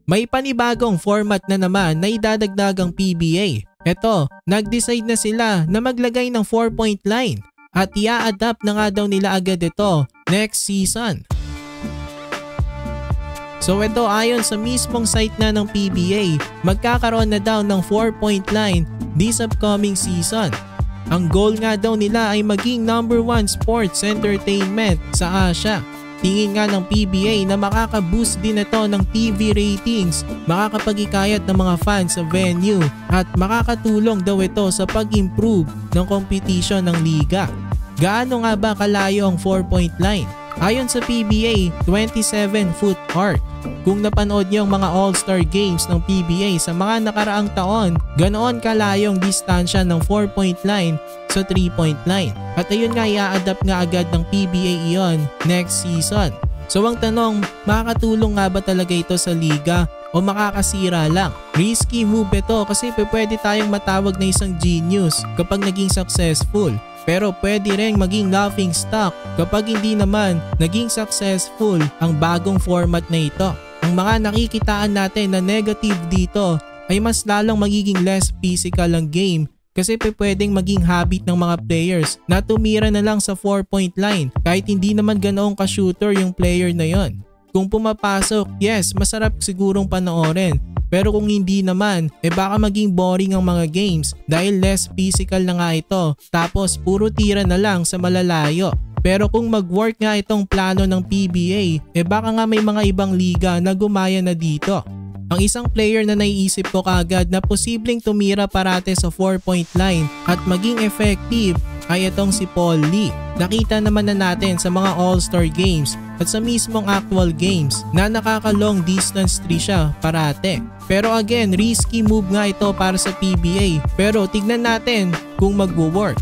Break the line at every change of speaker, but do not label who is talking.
May panibagong format na naman na idadagdag ang PBA. Eto, nag-decide na sila na maglagay ng 4-point line at i-adapt na nga daw nila agad ito next season. So ito, ayon sa mismong site na ng PBA, magkakaroon na daw ng 4-point line this upcoming season. Ang goal nga daw nila ay maging #1 sports entertainment sa Asia. Tingin nga ng PBA na makaka-boost din ito ng TV ratings, makakapag-ikayat ng mga fans sa venue at makakatulong daw ito sa pag-improve ng competition ng liga. Gaano nga ba kalayo ang 4-point line? Ayon sa PBA, 27-foot arc. Kung napanood niyo ang mga All-Star Games ng PBA sa mga nakaraang taon, ganoon kalayong distansya ng 4-point line sa 3-point line. At ayun nga, i-adapt nga agad ng PBA iyon next season. So ang tanong, makakatulong nga ba talaga ito sa liga o makakasira lang? Risky move ito kasi pwede tayong matawag na isang genius kapag naging successful. Pero pwede rin maging laughing stock kapag hindi naman naging successful ang bagong format na ito. Ang mga nakikitaan natin na negative dito ay mas lalong magiging less physical ang game kasi pwedeng maging habit ng mga players na tumira na lang sa 4-point line kahit hindi naman ganoong ka-shooter yung player na yon. Kung pumapasok, yes, masarap sigurong panoorin. Pero kung hindi naman, baka maging boring ang mga games dahil less physical na nga ito tapos puro tira na lang sa malalayo. Pero kung mag-work nga itong plano ng PBA, baka nga may mga ibang liga na gumaya na dito. Ang isang player na naiisip ko kaagad na posibleng tumira parate sa 4-point line at maging effective ay itong si Paul Lee. Nakita naman na natin sa mga All-Star Games at sa mismong actual games na nakaka-long distance tree siya parate. Pero again, risky move nga ito para sa PBA pero tignan natin kung magwo-work.